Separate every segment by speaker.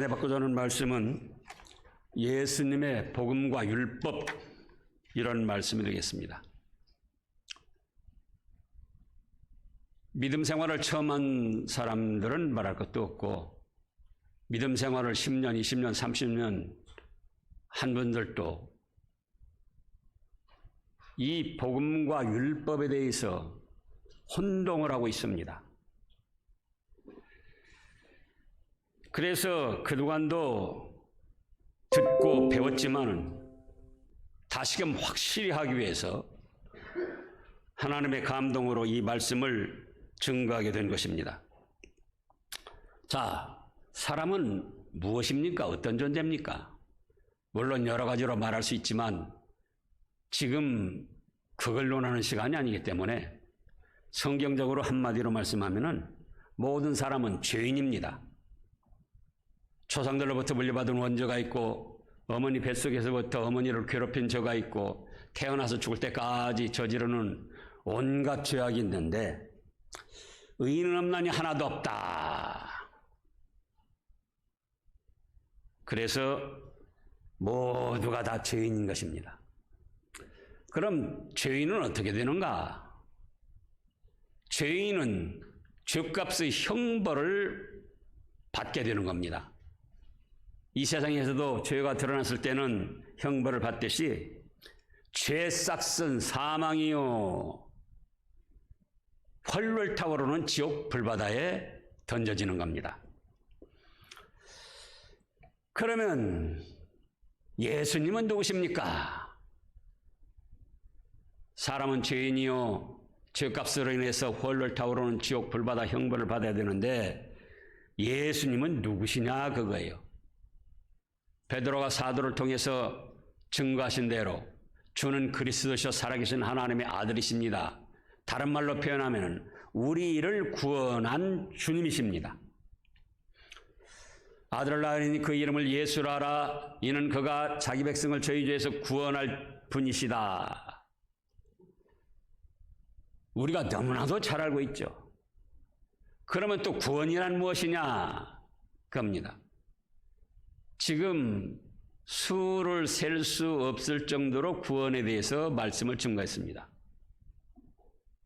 Speaker 1: 받고자 하는 말씀은 예수님의 복음과 율법, 이런 말씀이 되겠습니다. 믿음 생활을 처음 한 사람들은 말할 것도 없고, 믿음 생활을 10년, 20년, 30년 한 분들도 이 복음과 율법에 대해서 혼동을 하고 있습니다. 그래서 그동안도 듣고 배웠지만 다시금 확실히 하기 위해서 하나님의 감동으로 이 말씀을 증거하게 된 것입니다. 자, 사람은 무엇입니까? 어떤 존재입니까? 물론 여러 가지로 말할 수 있지만 지금 그걸 논하는 시간이 아니기 때문에 성경적으로 한마디로 말씀하면은 모든 사람은 죄인입니다. 조상들로부터 물려받은 원죄가 있고, 어머니 뱃속에서부터 어머니를 괴롭힌 죄가 있고, 태어나서 죽을 때까지 저지르는 온갖 죄악이 있는데 의인은 없나니 하나도 없다. 그래서 모두가 다 죄인인 것입니다. 그럼 죄인은 어떻게 되는가? 죄인은 죄값의 형벌을 받게 되는 겁니다. 이 세상에서도 죄가 드러났을 때는 형벌을 받듯이 죄 싹슨 사망이요 펄펄 타오르는 지옥 불바다에 던져지는 겁니다. 그러면 예수님은 누구십니까? 사람은 죄인이요 죄값으로 인해서 펄펄 타오르는 지옥 불바다 형벌을 받아야 되는데 예수님은 누구시냐 그거예요. 베드로가 사도를 통해서 증거하신 대로 주는 그리스도시요 살아계신 하나님의 아들이십니다. 다른 말로 표현하면 우리를 구원한 주님이십니다. 아들을 낳으니 그 이름을 예수라 하라. 이는 그가 자기 백성을 저희 죄에서 구원할 분이시다. 우리가 너무나도 잘 알고 있죠. 그러면 또 구원이란 무엇이냐? 그겁니다. 지금 수를 셀 수 없을 정도로 구원에 대해서 말씀을 증거했습니다.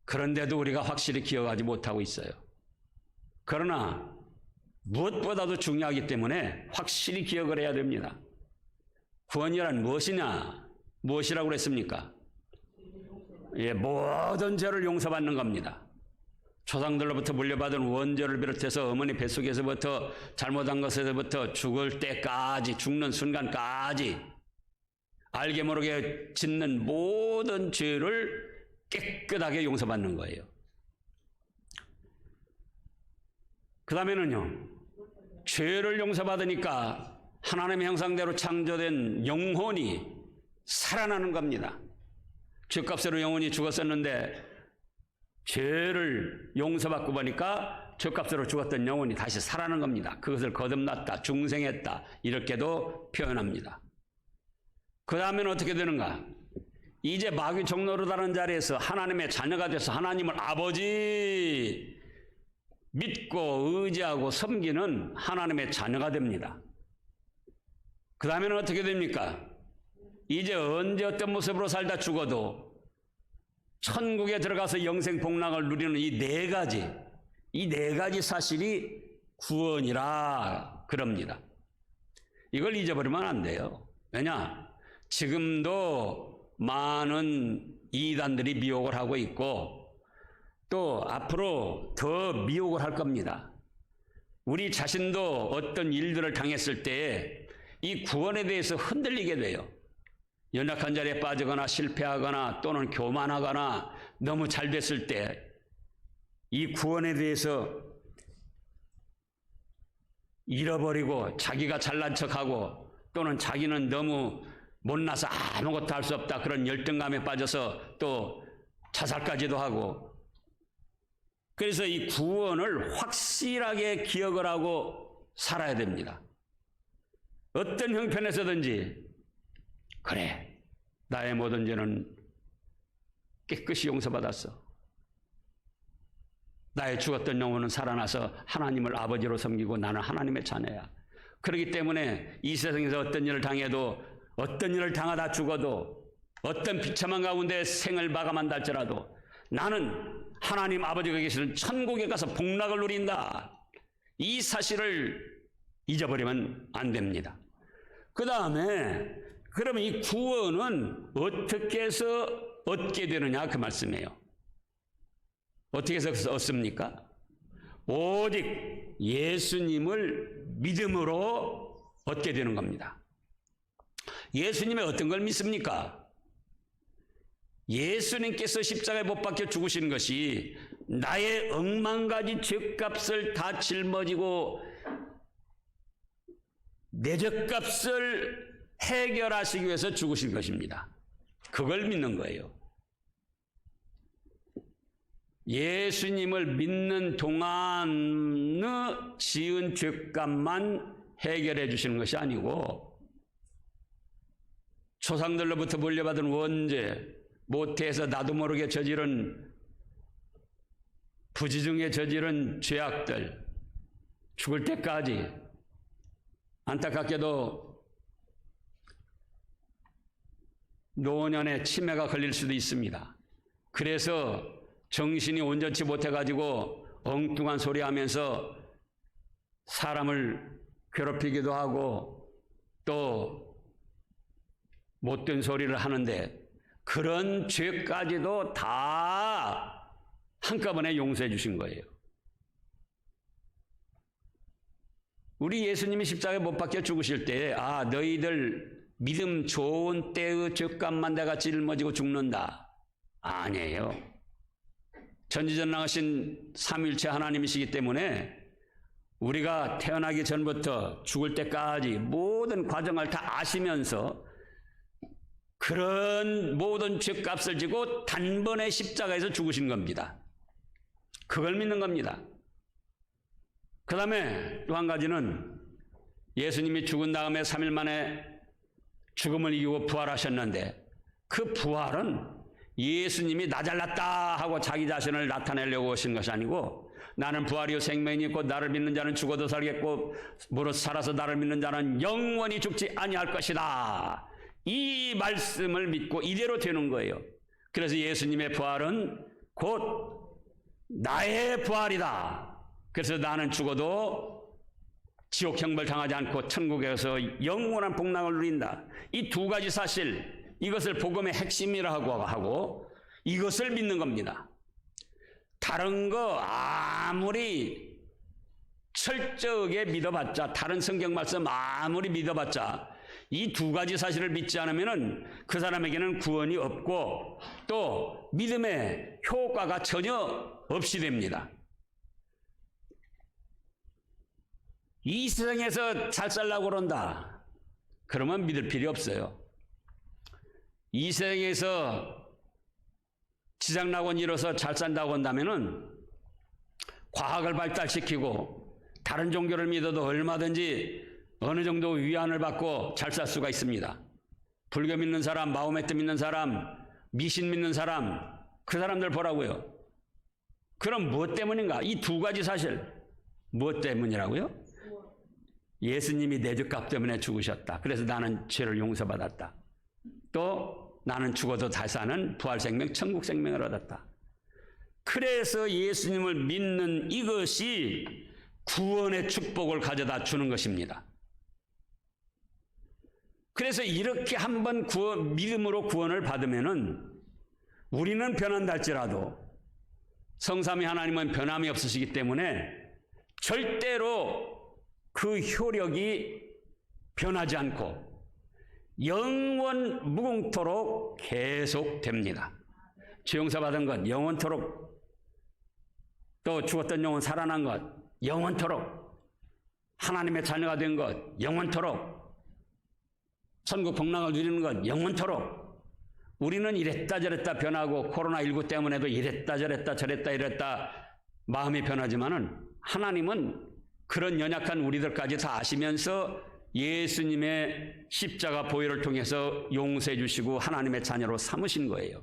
Speaker 1: 그런데도 우리가 확실히 기억하지 못하고 있어요. 그러나 무엇보다도 중요하기 때문에 확실히 기억을 해야 됩니다. 구원이란 무엇이냐? 무엇이라고 그랬습니까? 모든 죄를 용서받는 겁니다. 조상들로부터 물려받은 원죄를 비롯해서 어머니 뱃속에서부터 잘못한 것에서부터 죽을 때까지, 죽는 순간까지 알게 모르게 짓는 모든 죄를 깨끗하게 용서받는 거예요. 그 다음에는요, 죄를 용서받으니까 하나님의 형상대로 창조된 영혼이 살아나는 겁니다. 죄값으로 영혼이 죽었었는데 죄를 용서받고 보니까 죄값으로 죽었던 영혼이 다시 살아나는 겁니다. 그것을 거듭났다, 중생했다 이렇게도 표현합니다. 그 다음에는 어떻게 되는가? 이제 마귀 종노릇하는 자리에서 하나님의 자녀가 돼서 하나님을 아버지 믿고 의지하고 섬기는 하나님의 자녀가 됩니다. 그 다음에는 어떻게 됩니까? 이제 언제 어떤 모습으로 살다 죽어도 천국에 들어가서 영생 복락을 누리는 이 네 가지 사실이 구원이라 그럽니다. 이걸 잊어버리면 안 돼요. 왜냐? 지금도 많은 이단들이 미혹을 하고 있고 또 앞으로 더 미혹을 할 겁니다. 우리 자신도 어떤 일들을 당했을 때 이 구원에 대해서 흔들리게 돼요. 연약한 자리에 빠지거나 실패하거나 또는 교만하거나 너무 잘 됐을 때 이 구원에 대해서 잃어버리고 자기가 잘난 척하고 또는 자기는 너무 못나서 아무것도 할 수 없다 그런 열등감에 빠져서 또 자살까지도 하고 그래서 이 구원을 확실하게 기억을 하고 살아야 됩니다. 어떤 형편에서든지 그래, 나의 모든 죄는 깨끗이 용서받았어. 나의 죽었던 영혼은 살아나서 하나님을 아버지로 섬기고 나는 하나님의 자녀야. 그렇기 때문에 이 세상에서 어떤 일을 당해도, 어떤 일을 당하다 죽어도, 어떤 비참한 가운데 생을 마감한다 할지라도 나는 하나님 아버지가 계시는 천국에 가서 복락을 누린다. 이 사실을 잊어버리면 안 됩니다. 그 다음에 그러면 이 구원은 어떻게 해서 얻게 되느냐 그 말씀이에요. 어떻게 해서 얻습니까? 오직 예수님을 믿음으로 얻게 되는 겁니다. 예수님의 어떤 걸 믿습니까? 예수님께서 십자가에 못 박혀 죽으신 것이 나의 억만가지 죄값을 다 짊어지고 내 죄값을 해결하시기 위해서 죽으신 것입니다. 그걸 믿는 거예요. 예수님을 믿는 동안의 지은 죄값만 해결해 주시는 것이 아니고 조상들로부터 물려받은 원죄, 모태에서 나도 모르게 저지른 부지중에 저지른 죄악들, 죽을 때까지 안타깝게도 노년에 치매가 걸릴 수도 있습니다. 그래서 정신이 온전치 못해가지고 엉뚱한 소리 하면서 사람을 괴롭히기도 하고 또 못된 소리를 하는데 그런 죄까지도 다 한꺼번에 용서해 주신 거예요. 우리 예수님이 십자가에 못 박혀 죽으실 때 너희들 믿음 좋은 때의 죄값만 내가 짊어지고 죽는다. 아니에요. 전지전능하신 삼위일체 하나님이시기 때문에 우리가 태어나기 전부터 죽을 때까지 모든 과정을 다 아시면서 그런 모든 죄값을 지고 단번에 십자가에서 죽으신 겁니다. 그걸 믿는 겁니다. 그 다음에 또 한 가지는 예수님이 죽은 다음에 3일 만에 죽음을 이기고 부활하셨는데 그 부활은 예수님이 나 잘났다 하고 자기 자신을 나타내려고 오신 것이 아니고 나는 부활이요 생명이 있고 나를 믿는 자는 죽어도 살겠고 무릇 살아서 나를 믿는 자는 영원히 죽지 아니할 것이다. 이 말씀을 믿고 이대로 되는 거예요. 그래서 예수님의 부활은 곧 나의 부활이다. 그래서 나는 죽어도 지옥 형벌 당하지 않고 천국에서 영원한 복락을 누린다. 이 두 가지 사실, 이것을 복음의 핵심이라고 하고 이것을 믿는 겁니다. 다른 거 아무리 철저하게 믿어봤자, 다른 성경 말씀 아무리 믿어봤자 이 두 가지 사실을 믿지 않으면 그 사람에게는 구원이 없고 또 믿음의 효과가 전혀 없이 됩니다. 이 세상에서 잘 살라고 그런다. 그러면 믿을 필요 없어요. 이 세상에서 지상낙원 이뤄서 잘 산다고 한다면은 과학을 발달시키고 다른 종교를 믿어도 얼마든지 어느 정도 위안을 받고 잘 살 수가 있습니다. 불교 믿는 사람, 마호메트 믿는 사람, 미신 믿는 사람, 그 사람들 보라고요. 그럼 무엇 때문인가? 이 두 가지 사실 무엇 때문이라고요? 예수님이 내 죄값 때문에 죽으셨다. 그래서 나는 죄를 용서받았다. 또 나는 죽어도 다시 사는 부활생명, 천국생명을 얻었다. 그래서 예수님을 믿는 이것이 구원의 축복을 가져다 주는 것입니다. 그래서 이렇게 한번 믿음으로 구원을 받으면은 우리는 변한다 할지라도 성삼위 하나님은 변함이 없으시기 때문에 절대로 그 효력이 변하지 않고 영원 무궁토록 계속됩니다. 죄 용서 받은 것 영원토록, 또 죽었던 영혼 살아난 것 영원토록, 하나님의 자녀가 된 것 영원토록, 천국 복락을 누리는 것 영원토록. 우리는 이랬다 저랬다 변하고 코로나19 때문에도 이랬다 저랬다 저랬다 이랬다 마음이 변하지만은 하나님은 그런 연약한 우리들까지 다 아시면서 예수님의 십자가 보혈을 통해서 용서해 주시고 하나님의 자녀로 삼으신 거예요.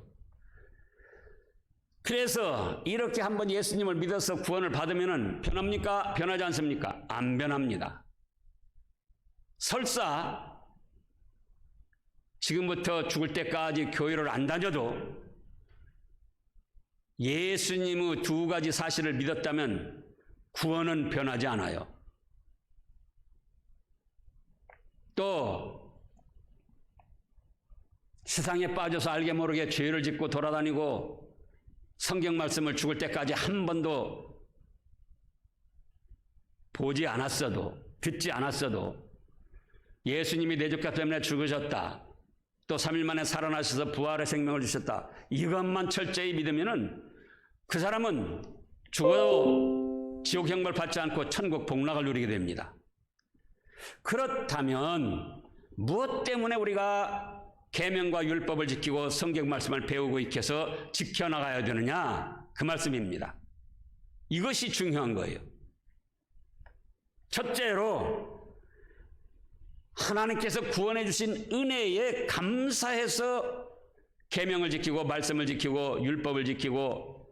Speaker 1: 그래서 이렇게 한번 예수님을 믿어서 구원을 받으면은 변합니까? 변하지 않습니까? 안 변합니다. 설사 지금부터 죽을 때까지 교회를 안 다녀도 예수님의 두 가지 사실을 믿었다면 구원은 변하지 않아요. 또 세상에 빠져서 알게 모르게 죄를 짓고 돌아다니고 성경 말씀을 죽을 때까지 한 번도 보지 않았어도, 듣지 않았어도 예수님이 내 죄값 때문에 죽으셨다, 또 3일 만에 살아나셔서 부활의 생명을 주셨다, 이것만 철저히 믿으면은 그 사람은 죽어도 지옥 형벌 받지 않고 천국 복락을 누리게 됩니다. 그렇다면 무엇 때문에 우리가 계명과 율법을 지키고 성경 말씀을 배우고 익혀서 지켜나가야 되느냐? 그 말씀입니다. 이것이 중요한 거예요. 첫째로 하나님께서 구원해 주신 은혜에 감사해서 계명을 지키고 말씀을 지키고 율법을 지키고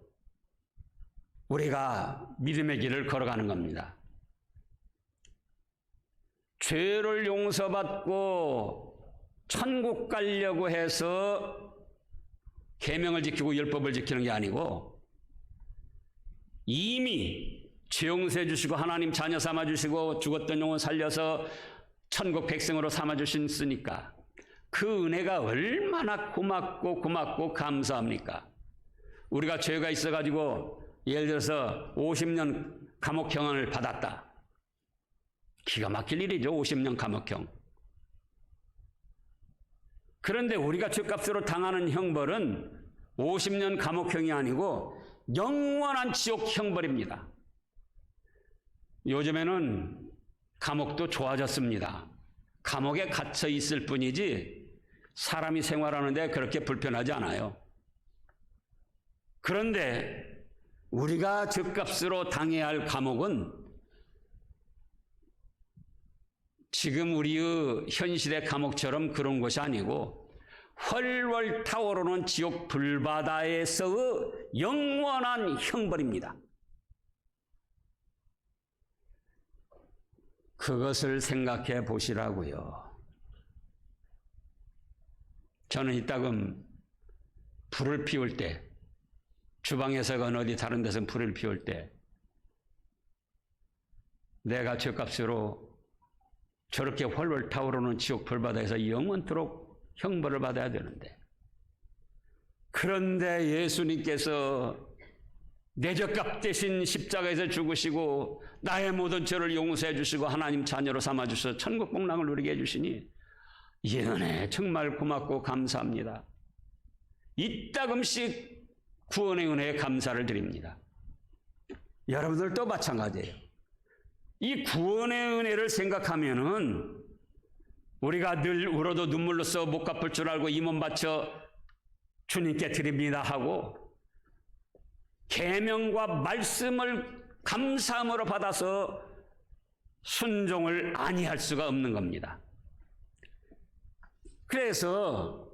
Speaker 1: 우리가 믿음의 길을 걸어가는 겁니다. 죄를 용서받고 천국 가려고 해서 계명을 지키고 율법을 지키는 게 아니고 이미 죄 용서해 주시고 하나님 자녀 삼아 주시고 죽었던 영혼 살려서 천국 백성으로 삼아 주셨으니까 그 은혜가 얼마나 고맙고 감사합니까? 우리가 죄가 있어가지고 예를 들어서 50년 감옥형을 받았다. 기가 막힐 일이죠. 50년 감옥형. 그런데 우리가 죄값으로 당하는 형벌은 50년 감옥형이 아니고 영원한 지옥 형벌입니다. 요즘에는 감옥도 좋아졌습니다. 감옥에 갇혀 있을 뿐이지 사람이 생활하는데 그렇게 불편하지 않아요. 그런데 우리가 죄값으로 당해야 할 감옥은 지금 우리의 현실의 감옥처럼 그런 것이 아니고 훨훨 타오르는 지옥 불바다에서의 영원한 형벌입니다. 그것을 생각해 보시라고요. 저는 이따금 불을 피울 때, 주방에서건 어디 다른 데서 불을 피울 때 내가 죄값으로 저렇게 훨훨 타오르는 지옥 불바다에서 영원토록 형벌을 받아야 되는데, 그런데 예수님께서 내 죄값 대신 십자가에서 죽으시고 나의 모든 죄를 용서해 주시고 하나님 자녀로 삼아 주셔서 천국 복락을 누리게 해주시니 이 은혜 정말 고맙고 감사합니다. 이따금씩 구원의 은혜에 감사를 드립니다. 여러분들도 마찬가지예요. 이 구원의 은혜를 생각하면은 우리가 늘 울어도 눈물로써 못 갚을 줄 알고 이 몸 바쳐 주님께 드립니다 하고 계명과 말씀을 감사함으로 받아서 순종을 아니할 수가 없는 겁니다. 그래서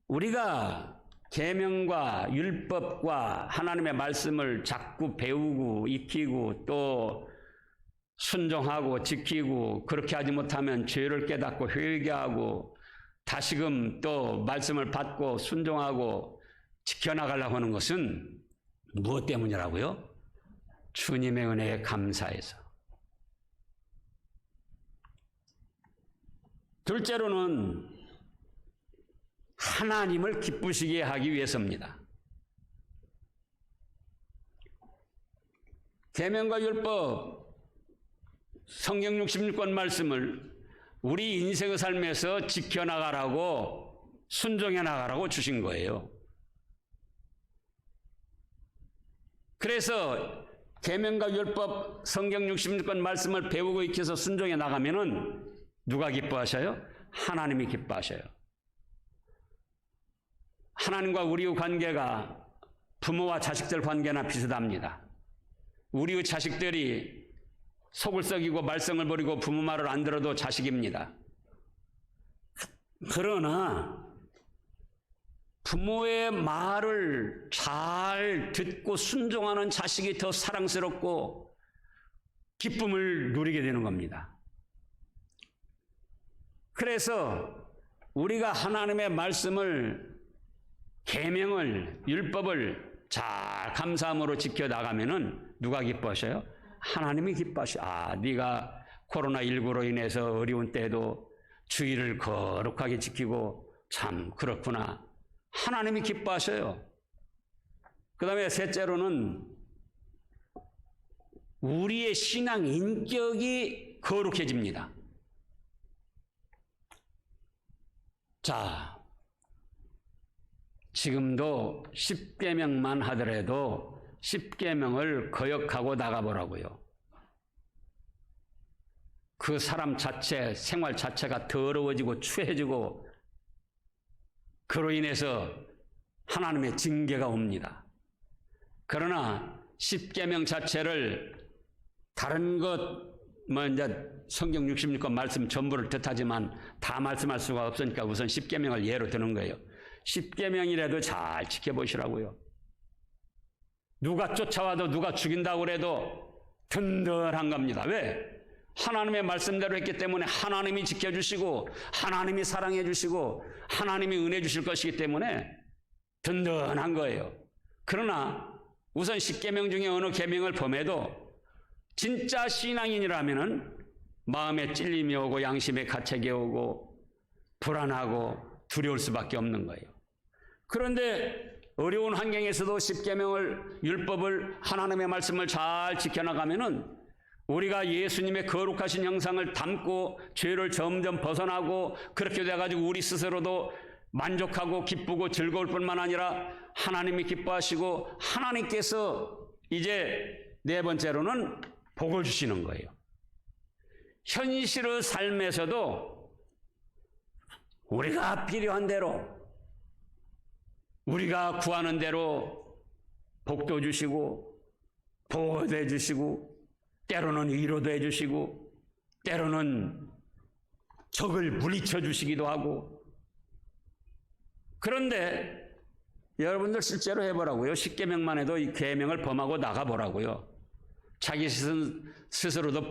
Speaker 1: 우리가 계명과 율법과 하나님의 말씀을 자꾸 배우고 익히고 또 순종하고 지키고 그렇게 하지 못하면 죄를 깨닫고 회개하고 다시금 또 말씀을 받고 순종하고 지켜나가려고 하는 것은 무엇 때문이라고요? 주님의 은혜에 감사해서. 둘째로는 하나님을 기쁘시게 하기 위해서입니다. 계명과 율법, 성경 66권 말씀을 우리 인생의 삶에서 지켜나가라고 순종해 나가라고 주신 거예요. 그래서 계명과 율법, 성경 66권 말씀을 배우고 익혀서 순종해 나가면은 누가 기뻐하셔요? 하나님이 기뻐하셔요. 하나님과 우리의 관계가 부모와 자식들 관계나 비슷합니다. 우리의 자식들이 속을 썩이고 말썽을 부리고 부모 말을 안 들어도 자식입니다. 그러나 부모의 말을 잘 듣고 순종하는 자식이 더 사랑스럽고 기쁨을 누리게 되는 겁니다. 그래서 우리가 하나님의 말씀을, 계명을, 율법을 잘 감사함으로 지켜나가면은 누가 기뻐하셔요? 하나님이 기뻐하셔요. 아, 네가 코로나19로 인해서 어려운 때에도 주의를 거룩하게 지키고 참 그렇구나. 하나님이 기뻐하셔요. 그 다음에 셋째로는 우리의 신앙 인격이 거룩해집니다. 자, 지금도 10계명만 하더라도 10계명을 거역하고 나가보라고요. 그 사람 자체, 생활 자체가 더러워지고 추해지고 그로 인해서 하나님의 징계가 옵니다. 그러나 10계명 자체를 다른 것, 이제 성경 66권 말씀 전부를 뜻하지만 다 말씀할 수가 없으니까 우선 10계명을 예로 드는 거예요. 10계명이라도 잘 지켜보시라고요. 누가 쫓아와도 누가 죽인다고 해도 든든한 겁니다. 왜? 하나님의 말씀대로 했기 때문에 하나님이 지켜주시고 하나님이 사랑해 주시고 하나님이 은혜 주실 것이기 때문에 든든한 거예요. 그러나 우선 10계명 중에 어느 계명을 범해도 진짜 신앙인이라면은 마음에 찔림이 오고 양심에 가책이 오고 불안하고 두려울 수밖에 없는 거예요. 그런데 어려운 환경에서도 10계명을, 율법을, 하나님의 말씀을 잘 지켜나가면은 우리가 예수님의 거룩하신 형상을 담고 죄를 점점 벗어나고 그렇게 돼가지고 우리 스스로도 만족하고 기쁘고 즐거울 뿐만 아니라 하나님이 기뻐하시고 하나님께서 이제 네 번째로는 복을 주시는 거예요. 현실의 삶에서도 우리가 필요한 대로, 우리가 구하는 대로 복도 주시고 보호도 해주시고 때로는 위로도 해주시고 때로는 적을 물리쳐 주시기도 하고. 그런데 여러분들 실제로 해보라고요. 10계명만 해도 이 계명을 범하고 나가보라고요. 자기 스스로도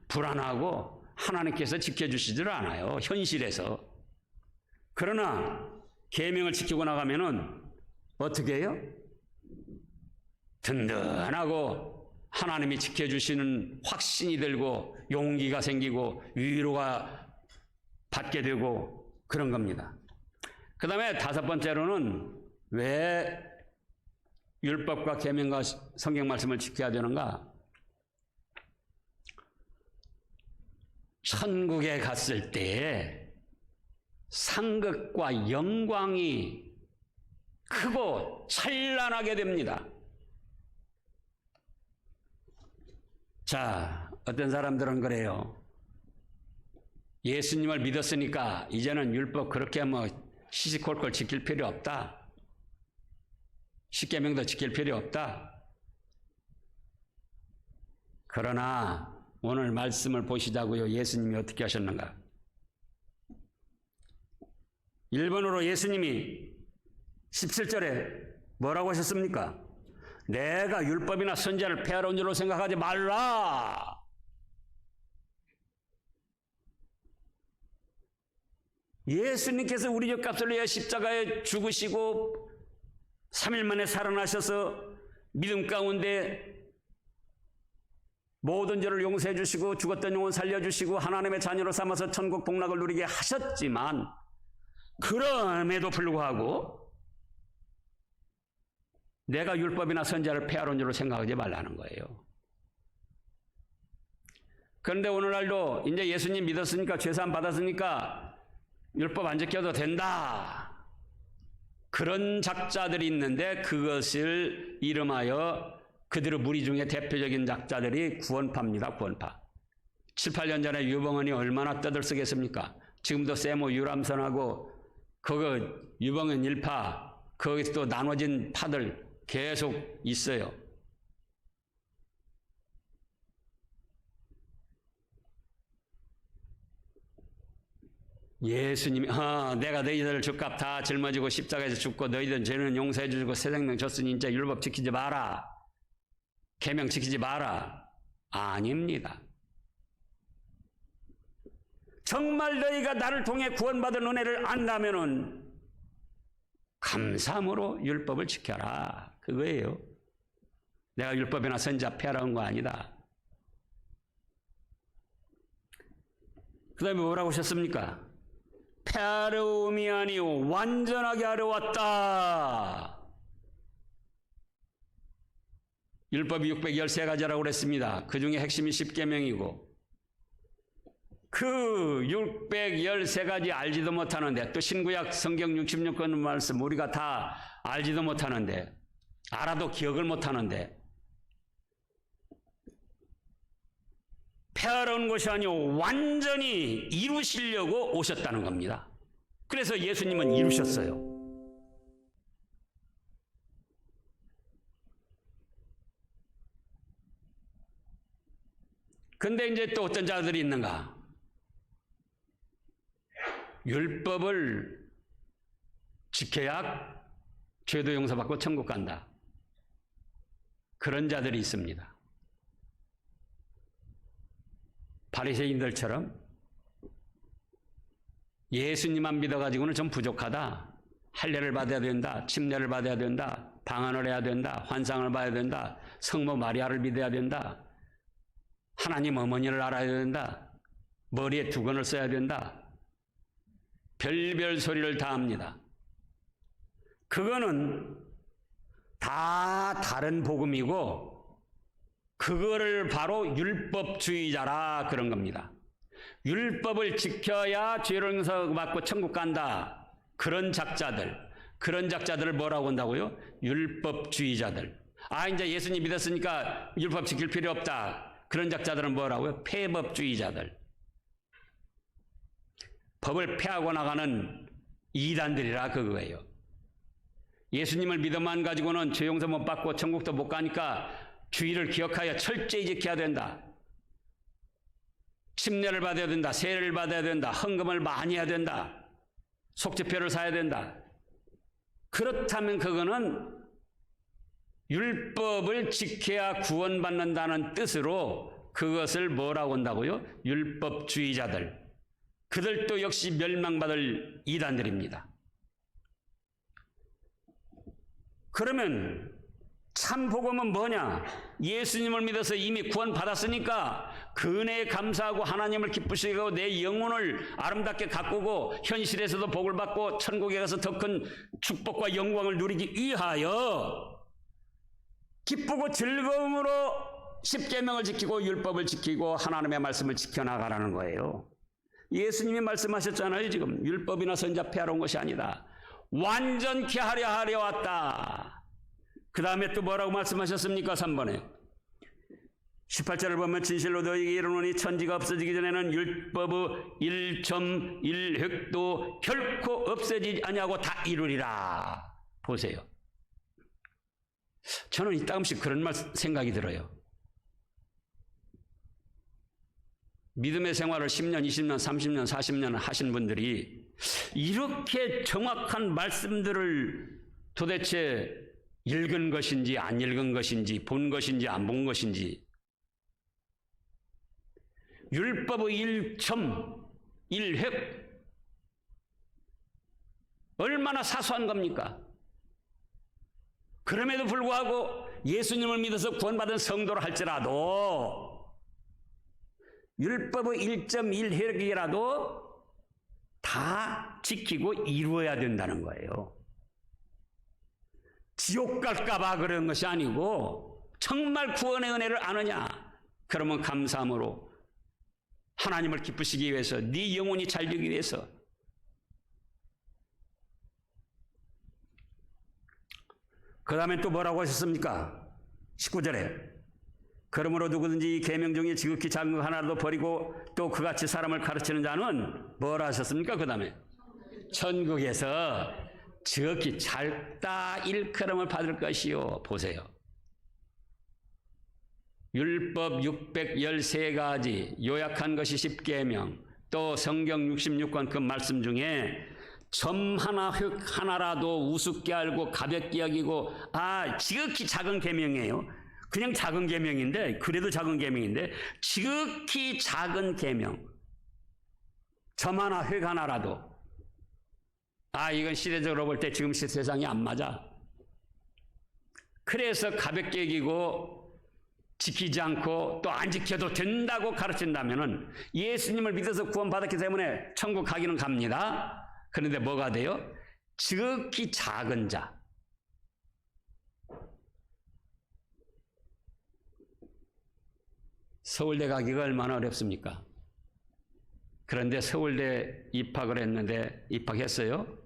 Speaker 1: 불안하고 하나님께서 지켜주시질 않아요. 현실에서. 그러나 계명을 지키고 나가면은 어떻게 해요? 든든하고 하나님이 지켜주시는 확신이 들고 용기가 생기고 위로가 받게 되고 그런 겁니다. 그 다음에 다섯 번째로는 왜 율법과 계명과 성경 말씀을 지켜야 되는가? 천국에 갔을 때에 상급과 영광이 크고 찬란하게 됩니다. 자, 어떤 사람들은 그래요. 예수님을 믿었으니까 이제는 율법 그렇게 시시콜콜 지킬 필요 없다. 10계명도 지킬 필요 없다. 그러나 오늘 말씀을 보시자고요. 예수님이 어떻게 하셨는가? 1번으로 예수님이 17절에 뭐라고 하셨습니까? 내가 율법이나 선지자를 폐하러 온 줄로 생각하지 말라. 예수님께서 우리 죄값을 위해 십자가에 죽으시고 3일 만에 살아나셔서 믿음 가운데 모든 죄를 용서해 주시고 죽었던 영혼 살려주시고 하나님의 자녀로 삼아서 천국 복락을 누리게 하셨지만 그럼에도 불구하고 내가 율법이나 선지자를 폐하러 온 줄로 생각하지 말라는 거예요. 그런데 오늘날도 이제 예수님 믿었으니까 죄사함 받았으니까 율법 안 지켜도 된다. 그런 작자들이 있는데 그것을 이름하여 그들의 무리 중에 대표적인 작자들이 구원파입니다. 구원파. 7, 8년 전에 유봉헌이 얼마나 떠들썩했습니까? 지금도 세모 유람선하고 그거 유봉헌 일파 거기서 또 나눠진 파들 계속 있어요. 예수님이 내가 너희들 죄값 다 짊어지고 십자가에서 죽고 너희들 죄는 용서해 주시고 새 생명 줬으니 이제 율법 지키지 마라. 계명 지키지 마라. 아닙니다. 정말 너희가 나를 통해 구원받은 은혜를 안다면은 감사함으로 율법을 지켜라. 그거예요. 내가 율법이나 선지자 폐하라는 거 아니다. 그 다음에 뭐라고 하셨습니까? 폐하려움이 아니오 완전하게 하려 왔다. 율법이 613가지라고 그랬습니다. 그 중에 핵심이 10계명이고 그 613가지 알지도 못하는데 또 신구약 성경 66권 말씀 우리가 다 알지도 못하는데 알아도 기억을 못하는데 폐하러 온 것이 아니오 완전히 이루시려고 오셨다는 겁니다. 그래서 예수님은 이루셨어요. 근데 이제 또 어떤 자들이 있는가? 율법을 지켜야 죄도 용서받고 천국 간다. 그런 자들이 있습니다. 바리새인들처럼 예수님만 믿어가지고는 좀 부족하다. 할례를 받아야 된다. 침례를 받아야 된다. 방언을 해야 된다. 환상을 봐야 된다. 성모 마리아를 믿어야 된다. 하나님 어머니를 알아야 된다. 머리에 두건을 써야 된다. 별별 소리를 다 합니다. 그거는 다 다른 복음이고 그거를 바로 율법주의자라 그런 겁니다. 율법을 지켜야 죄를 용서받고 천국 간다. 그런 작자들을 뭐라고 한다고요? 율법주의자들. 아 이제 예수님 믿었으니까 율법 지킬 필요 없다. 그런 작자들은 뭐라고요? 폐법주의자들. 법을 폐하고 나가는 이단들이라 그거예요. 예수님을 믿어만 가지고는 죄 용서 못 받고 천국도 못 가니까 주의를 기억하여 철저히 지켜야 된다. 침례를 받아야 된다. 세례를 받아야 된다. 헌금을 많이 해야 된다. 속죄표를 사야 된다. 그렇다면 그거는 율법을 지켜야 구원받는다는 뜻으로 그것을 뭐라고 한다고요? 율법주의자들. 그들도 역시 멸망받을 이단들입니다. 그러면 참 복음은 뭐냐? 예수님을 믿어서 이미 구원받았으니까 그 은혜에 감사하고 하나님을 기쁘시고 내 영혼을 아름답게 가꾸고 현실에서도 복을 받고 천국에 가서 더 큰 축복과 영광을 누리기 위하여 기쁘고 즐거움으로 십계명을 지키고 율법을 지키고 하나님의 말씀을 지켜나가라는 거예요. 예수님이 말씀하셨잖아요. 지금 율법이나 선지자 폐하러 온 것이 아니다. 완전케 하려 왔다. 그 다음에 또 뭐라고 말씀하셨습니까? 3번에 18절을 보면 진실로 너희에게 이르노니 천지가 없어지기 전에는 율법의 1.1획도 결코 없어지지 아니하고 다 이루리라. 보세요. 저는 이따금씩 그런 생각이 들어요. 믿음의 생활을 10년, 20년, 30년, 40년 하신 분들이 이렇게 정확한 말씀들을 도대체 읽은 것인지 안 읽은 것인지 본 것인지 안 본 것인지 율법의 1.1획 얼마나 사소한 겁니까? 그럼에도 불구하고 예수님을 믿어서 구원받은 성도를 할지라도 율법의 1.1획이라도 다 지키고 이루어야 된다는 거예요. 지옥 갈까봐 그런 것이 아니고 정말 구원의 은혜를 아느냐? 그러면 감사함으로 하나님을 기쁘시기 위해서 네 영혼이 잘 되기 위해서 그 다음에 또 뭐라고 하셨습니까? 19절에 그러므로 누구든지 이 계명 중에 지극히 작은 것 하나라도 버리고 또 그같이 사람을 가르치는 자는 뭐라 하셨습니까? 그 다음에 천국에서 지극히 작다 일컬음을 받을 것이요. 보세요. 율법 613가지 요약한 것이 10계명 또 성경 66권 그 말씀 중에 점 하나 획 하나라도 우습게 알고 가볍게 여기고 지극히 작은 계명이에요. 그냥 작은 계명인데 그래도 작은 계명인데 지극히 작은 계명 점 하나 획 하나라도 이건 시대적으로 볼 때 지금 세상이 안 맞아. 그래서 가볍게 여기고 지키지 않고 또 안 지켜도 된다고 가르친다면은 예수님을 믿어서 구원받았기 때문에 천국 가기는 갑니다. 그런데 뭐가 돼요? 지극히 작은 자. 서울대 가기가 얼마나 어렵습니까? 그런데 서울대 입학을 했는데 입학했어요.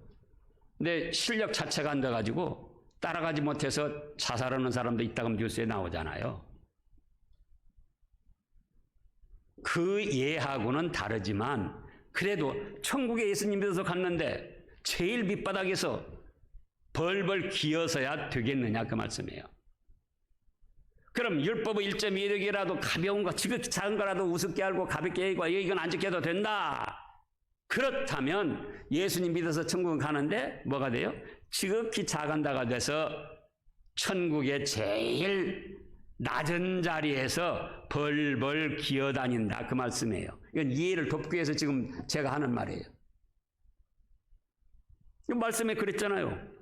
Speaker 1: 근데 실력 자체가 안 돼가지고 따라가지 못해서 자살하는 사람도 있다고 뉴스에 나오잖아요. 그 예하고는 다르지만 그래도 천국에 예수님 믿어서 갔는데 제일 밑바닥에서 벌벌 기어서야 되겠느냐 그 말씀이에요. 그럼 율법의 1.1획이라도 가벼운 거, 지극히 작은 거라도 우습게 알고 가볍게 여기고 이건 안 지켜도 된다. 그렇다면 예수님 믿어서 천국 가는데 뭐가 돼요? 지극히 작은 자가 돼서 천국의 제일 낮은 자리에서 벌벌 기어다닌다 그 말씀이에요. 이건 이해를 돕기 위해서 지금 제가 하는 말이에요. 이 말씀에 그랬잖아요.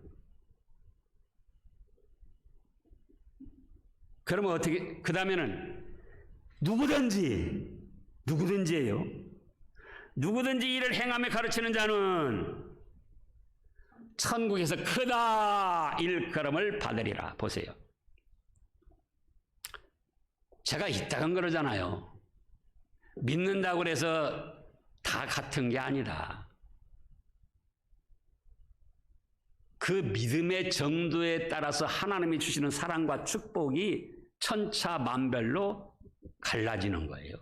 Speaker 1: 그러면 어떻게, 그 다음에는 누구든지예요. 누구든지 이를 행하며 가르치는 자는 천국에서 크다 일컬음을 받으리라. 보세요. 제가 이따금 그러잖아요. 믿는다고 그래서 다 같은 게 아니다. 그 믿음의 정도에 따라서 하나님이 주시는 사랑과 축복이 천차만별로 갈라지는 거예요.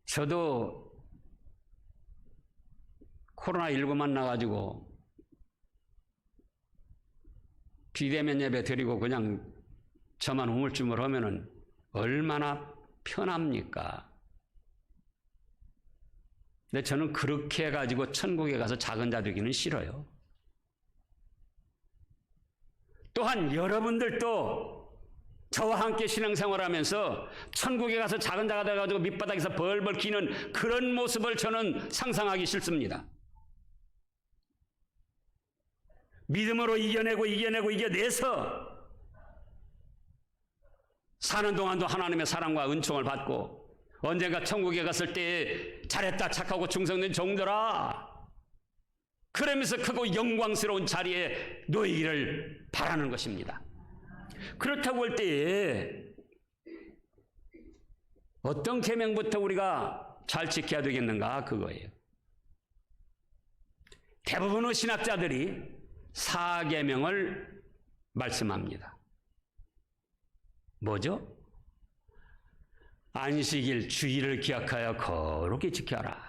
Speaker 1: 저도 코로나19 만나가지고 비대면 예배 드리고 그냥 저만 우물쭈물 하면은 얼마나 편합니까? 근데 저는 그렇게 해가지고 천국에 가서 작은 자 되기는 싫어요. 또한 여러분들도 저와 함께 신앙생활하면서 천국에 가서 작은 자가 돼가지고 밑바닥에서 벌벌 기는 그런 모습을 저는 상상하기 싫습니다. 믿음으로 이겨내서 사는 동안도 하나님의 사랑과 은총을 받고 언젠가 천국에 갔을 때 잘했다 착하고 충성된 종들아 그러면서 크고 영광스러운 자리에 놓이기를 바라는 것입니다. 그렇다고 할 때에 어떤 계명부터 우리가 잘 지켜야 되겠는가 그거예요. 대부분의 신학자들이 4계명을 말씀합니다. 뭐죠? 안식일 주일을 기억하여 거룩히 지켜라.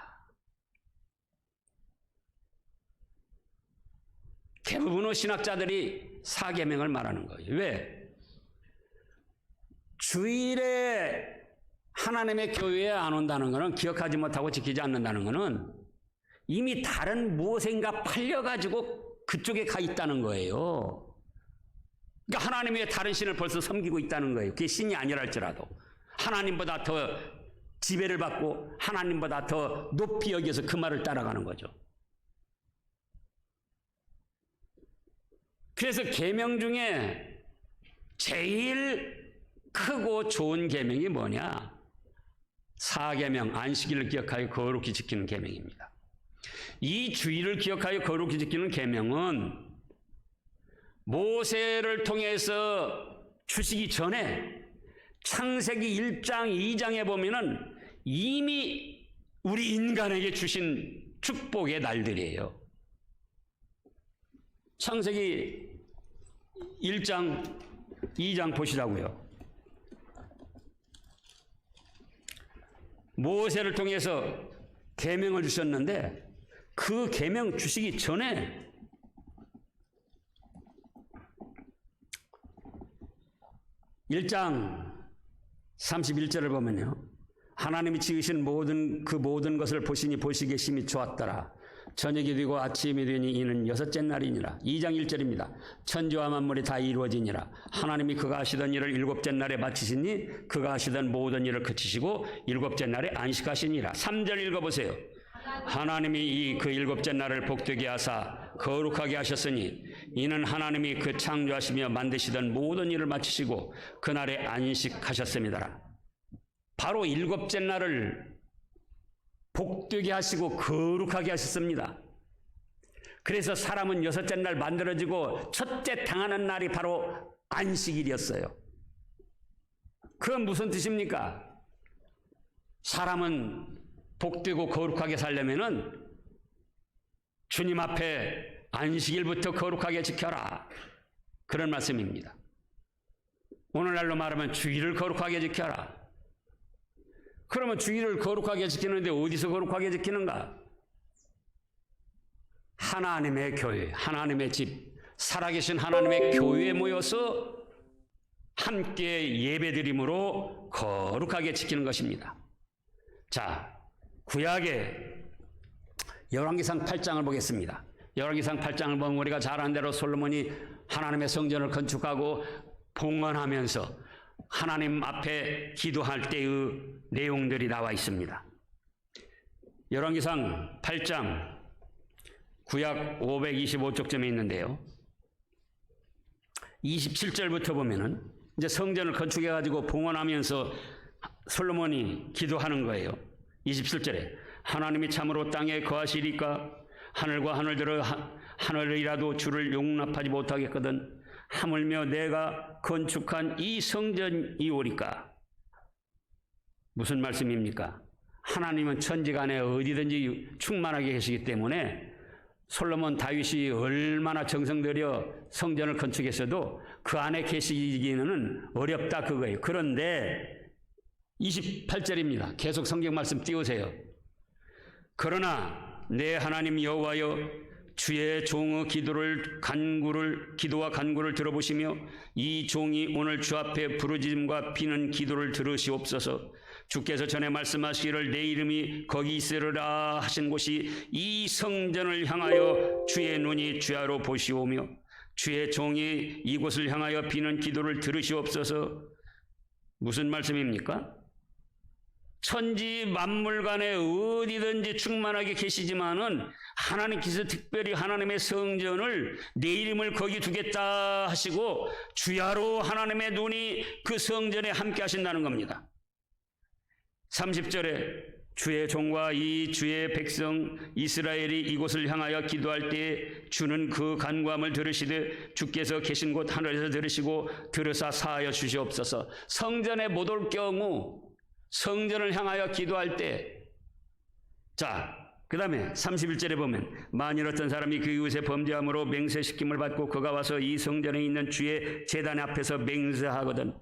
Speaker 1: 대부분의 신학자들이 4계명을 말하는 거예요. 왜? 주일에 하나님의 교회에 안 온다는 것은 기억하지 못하고 지키지 않는다는 것은 이미 다른 무엇인가 팔려가지고 그쪽에 가 있다는 거예요. 그러니까 하나님의 다른 신을 벌써 섬기고 있다는 거예요. 그게 신이 아니라 할지라도. 하나님보다 더 지배를 받고 하나님보다 더 높이 여겨서 그 말을 따라가는 거죠. 그래서 계명 중에 제일 크고 좋은 계명이 뭐냐? 4계명, 안식일을 기억하여 거룩히 지키는 계명입니다. 이 주일을 기억하여 거룩히 지키는 계명은 모세를 통해서 주시기 전에 창세기 1장, 2장에 보면은 이미 우리 인간에게 주신 축복의 날들이에요. 창세기 1장, 2장 보시라고요. 모세를 통해서 계명을 주셨는데 그 계명 주시기 전에 (1장) 31절을 보면요. 하나님이 지으신 모든 것을 보시니 보시기에 심히 좋았더라. 저녁이 되고 아침이 되니 이는 여섯째 날이니라. 2장 1절입니다. 천지와 만물이 다 이루어지니라. 하나님이 그가 하시던 일을 일곱째 날에 마치시니 그가 하시던 모든 일을 그치시고 일곱째 날에 안식하시니라. 3절 읽어보세요. 하나님이 그 일곱째 날을 복되게 하사 거룩하게 하셨으니 이는 하나님이 그 창조하시며 만드시던 모든 일을 마치시고 그날에 안식하셨습니다. 바로 일곱째 날을 복되게 하시고 거룩하게 하셨습니다. 그래서 사람은 여섯째 날 만들어지고 첫째 당하는 날이 바로 안식일이었어요. 그건 무슨 뜻입니까? 사람은 복되고 거룩하게 살려면은 주님 앞에 안식일부터 거룩하게 지켜라. 그런 말씀입니다. 오늘날로 말하면 주일을 거룩하게 지켜라. 그러면 주일을 거룩하게 지키는데 어디서 거룩하게 지키는가? 하나님의 교회, 하나님의 집, 살아계신 하나님의 교회에 모여서 함께 예배드림으로 거룩하게 지키는 것입니다. 자, 구약의 열왕기상 8장을 보겠습니다. 열왕기상 8장을 보면 우리가 잘 아는 대로 솔로몬이 하나님의 성전을 건축하고 봉헌하면서 하나님 앞에 기도할 때의 내용들이 나와 있습니다. 열왕기상 8장 구약 525쪽쯤에 있는데요. 27절부터 보면은 이제 성전을 건축해 가지고 봉헌하면서 솔로몬이 기도하는 거예요. 27절에 하나님이 참으로 땅에 거하시리까 하늘과 하늘들어 하늘이라도 주를 용납하지 못하겠거든 하물며 내가 건축한 이 성전이오리까. 무슨 말씀입니까? 하나님은 천지간에 어디든지 충만하게 계시기 때문에 솔로몬 다윗이 얼마나 정성 들여 성전을 건축했어도 그 안에 계시기는 어렵다 그거예요. 그런데 28절입니다. 계속 성경 말씀 띄우세요. 그러나 내 하나님 여호와여 주의 종의 기도와 간구를 들어보시며 이 종이 오늘 주 앞에 부르짖음과 비는 기도를 들으시옵소서. 주께서 전에 말씀하시기를 내 이름이 거기 있으리라 하신 곳이 이 성전을 향하여 주의 눈이 주야로 보시오며 주의 종이 이곳을 향하여 비는 기도를 들으시옵소서. 무슨 말씀입니까? 천지 만물간에 어디든지 충만하게 계시지만은 하나님께서 특별히 하나님의 성전을 내 이름을 거기 두겠다 하시고 주야로 하나님의 눈이 그 성전에 함께 하신다는 겁니다. 30절에 주의 종과 이 주의 백성 이스라엘이 이곳을 향하여 기도할 때 주는 그 간구함을 들으시되 주께서 계신 곳 하늘에서 들으시고 들으사 사하여 주시옵소서. 성전에 못 올 경우 성전을 향하여 기도할 때, 자, 그 다음에 31절에 보면 만일 어떤 사람이 그 이웃의 범죄함으로 맹세시킴을 받고 그가 와서 이 성전에 있는 주의 제단 앞에서 맹세하거든.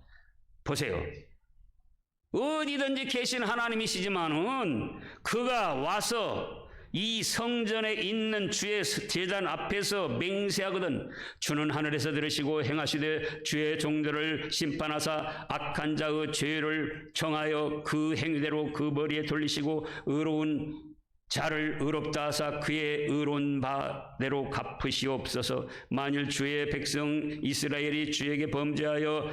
Speaker 1: 보세요. 어디든지 계신 하나님이시지만은 그가 와서 이 성전에 있는 주의 제단 앞에서 맹세하거든. 주는 하늘에서 들으시고 행하시되 주의 종들을 심판하사 악한 자의 죄를 정하여 그 행위대로 그 머리에 돌리시고 의로운 자를 의롭다 하사 그의 의로운 바대로 갚으시옵소서. 만일 주의 백성 이스라엘이 주에게 범죄하여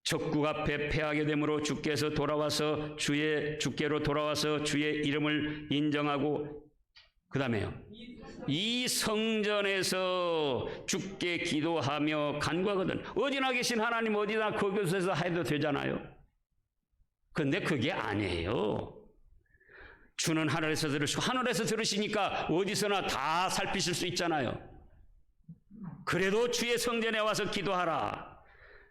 Speaker 1: 적국 앞에 패하게 되므로 주께로 돌아와서 주의 이름을 인정하고 그 다음에요. 이 성전에서 주께 기도하며 간구하거든. 어디나 계신 하나님 어디나 그곳에서 해도 되잖아요. 그런데 그게 아니에요. 주는 하늘에서 들으시고 하늘에서 들으시니까 어디서나 다 살피실 수 있잖아요. 그래도 주의 성전에 와서 기도하라.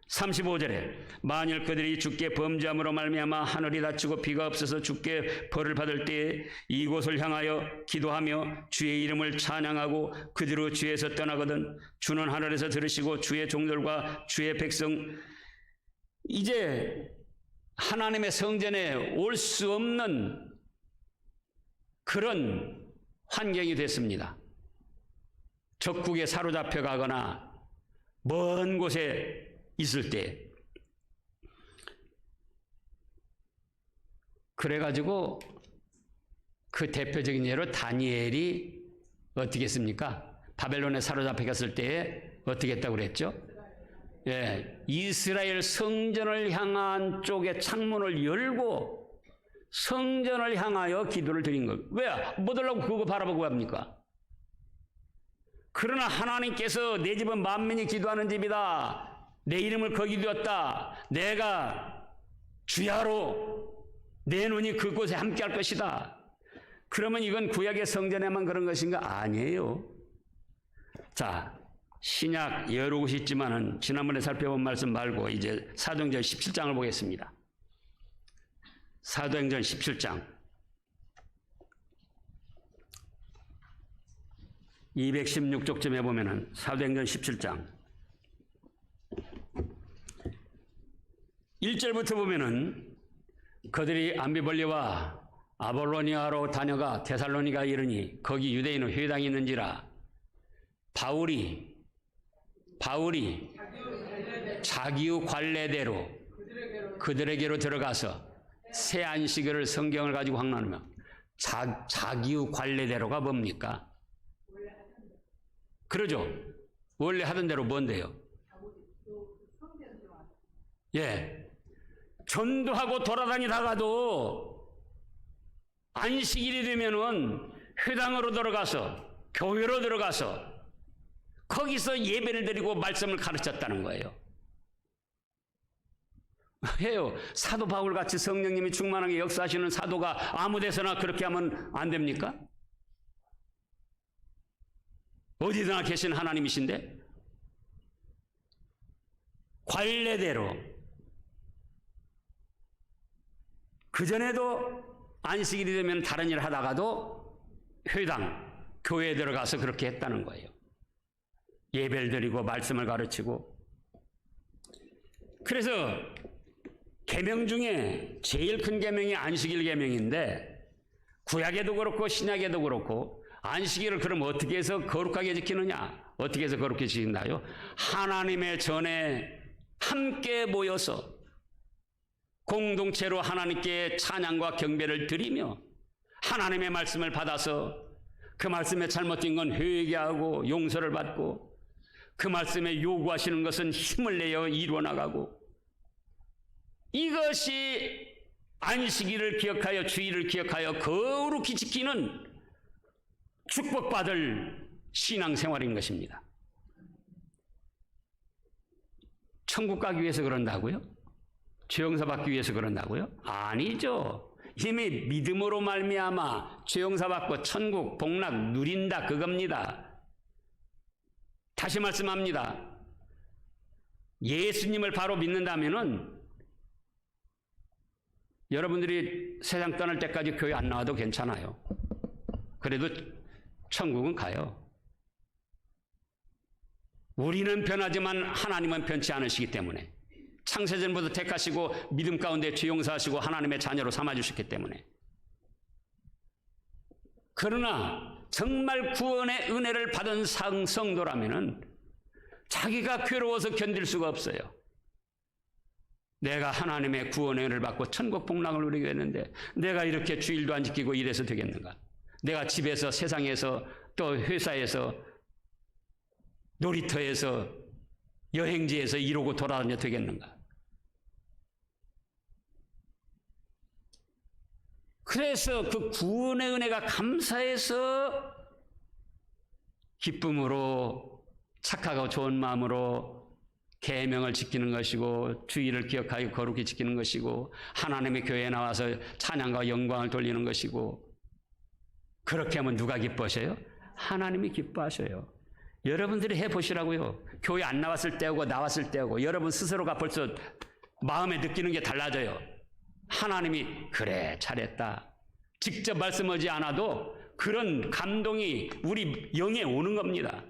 Speaker 1: 35절에 만일 그들이 주께 범죄함으로 말미암아 하늘이 닫히고 비가 없어서 주께 벌을 받을 때에 이곳을 향하여 기도하며 주의 이름을 찬양하고 그대로 주에서 떠나거든 주는 하늘에서 들으시고 주의 종들과 주의 백성 이제 하나님의 성전에 올 수 없는 그런 환경이 됐습니다. 적국에 사로잡혀 가거나 먼 곳에 있을 때 그래가지고 그 대표적인 예로 다니엘이 어떻게 했습니까? 바벨론에 사로잡혀갔을 때에 어떻게 했다고 그랬죠? 예, 이스라엘 성전을 향한 쪽에 창문을 열고 성전을 향하여 기도를 드린 거예요. 왜? 못 오려고 그거 바라보고 합니까? 그러나 하나님께서 내 집은 만민이 기도하는 집이다. 내 이름을 거기 두었다. 내가 주야로 내 눈이 그곳에 함께할 것이다. 그러면 이건 구약의 성전에만 그런 것인가? 아니에요. 자, 신약 여러 곳이 있지만은 지난번에 살펴본 말씀 말고 이제 사도행전 17장을 보겠습니다. 사도행전 17장 216쪽쯤에 보면은 사도행전 17장 1절부터 보면은 그들이 암비볼리와 아볼로니아로 다녀가 데살로니가 이르니 거기 유대인의 회당이 있는지라 바울이 자기의 관례대로 그들에게로 들어가서 새 안식일을 성경을 가지고 확론하며 자기의 관례대로가 뭡니까? 그러죠. 원래 하던 대로 뭔데요? 예. 전도하고 돌아다니다가도 안식일이 되면은 회당으로 들어가서 교회로 들어가서 거기서 예배를 드리고 말씀을 가르쳤다는 거예요. 해요. 사도 바울 같이 성령님이 충만하게 역사하시는 사도가 아무 데서나 그렇게 하면 안 됩니까? 어디서나 계신 하나님이신데 관례대로 그전에도 안식일이 되면 다른 일 하다가도 회당, 교회에 들어가서 그렇게 했다는 거예요. 예배를 드리고 말씀을 가르치고. 그래서 계명 중에 제일 큰 계명이 안식일 계명인데 구약에도 그렇고 신약에도 그렇고 안식일을 그럼 어떻게 해서 거룩하게 지키느냐? 어떻게 해서 거룩하게 지킨다요? 하나님의 전에 함께 모여서 공동체로 하나님께 찬양과 경배를 드리며 하나님의 말씀을 받아서 그 말씀에 잘못된 건 회개하고 용서를 받고 그 말씀에 요구하시는 것은 힘을 내어 이루어나가고 이것이 안식일을 기억하여 주일을 기억하여 거룩히 지키는 축복받을 신앙생활인 것입니다. 천국 가기 위해서 그런다고요? 죄용서 받기 위해서 그런다고요? 아니죠. 이미 믿음으로 말미암아 죄용서 받고 천국 복락 누린다 그겁니다. 다시 말씀합니다. 예수님을 바로 믿는다면은 여러분들이 세상 떠날 때까지 교회 안 나와도 괜찮아요. 그래도 천국은 가요. 우리는 변하지만 하나님은 변치 않으시기 때문에 창세전부터 택하시고 믿음 가운데 죄 용서하시고 하나님의 자녀로 삼아주셨기 때문에. 그러나 정말 구원의 은혜를 받은 성도라면은 자기가 괴로워서 견딜 수가 없어요. 내가 하나님의 구원의 은혜를 받고 천국 복락을 누리게 했는데 내가 이렇게 주일도 안 지키고 이래서 되겠는가? 내가 집에서 세상에서 또 회사에서 놀이터에서 여행지에서 이러고 돌아다녀 되겠는가? 그래서 그 구원의 은혜가 감사해서 기쁨으로 착하고 좋은 마음으로 계명을 지키는 것이고 주일을 기억하여 거룩히 지키는 것이고 하나님의 교회에 나와서 찬양과 영광을 돌리는 것이고 그렇게 하면 누가 기뻐하셔요? 하나님이 기뻐하셔요. 여러분들이 해보시라고요. 교회 안 나왔을 때하고 나왔을 때하고 여러분 스스로가 벌써 마음에 느끼는 게 달라져요. 하나님이 그래 잘했다. 직접 말씀하지 않아도 그런 감동이 우리 영에 오는 겁니다.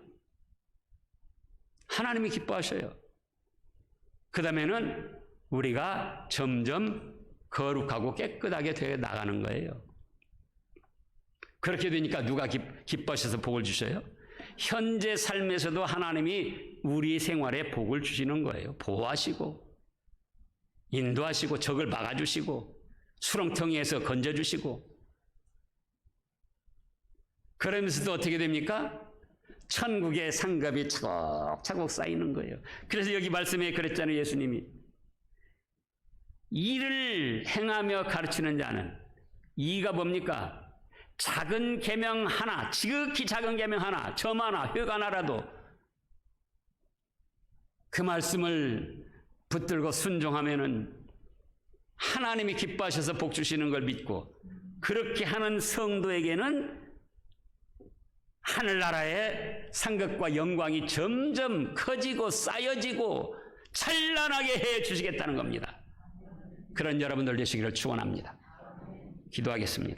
Speaker 1: 하나님이 기뻐하셔요. 그 다음에는 우리가 점점 거룩하고 깨끗하게 되어 나가는 거예요. 그렇게 되니까 누가 기뻐하셔서 복을 주셔요? 현재 삶에서도 하나님이 우리 생활에 복을 주시는 거예요. 보호하시고 인도하시고 적을 막아주시고 수렁텅이에서 건져주시고 그러면서도 어떻게 됩니까? 천국의 상급이 차곡차곡 쌓이는 거예요. 그래서 여기 말씀에 그랬잖아요. 예수님이 이를 행하며 가르치는 자는, 이가 뭡니까? 작은 계명 하나, 지극히 작은 계명 하나, 점 하나, 획 하나라도 그 말씀을 붙들고 순종하면은 하나님이 기뻐하셔서 복 주시는 걸 믿고, 그렇게 하는 성도에게는 하늘나라의 상급과 영광이 점점 커지고 쌓여지고 찬란하게 해 주시겠다는 겁니다. 그런 여러분들 되시기를 축원합니다. 기도하겠습니다.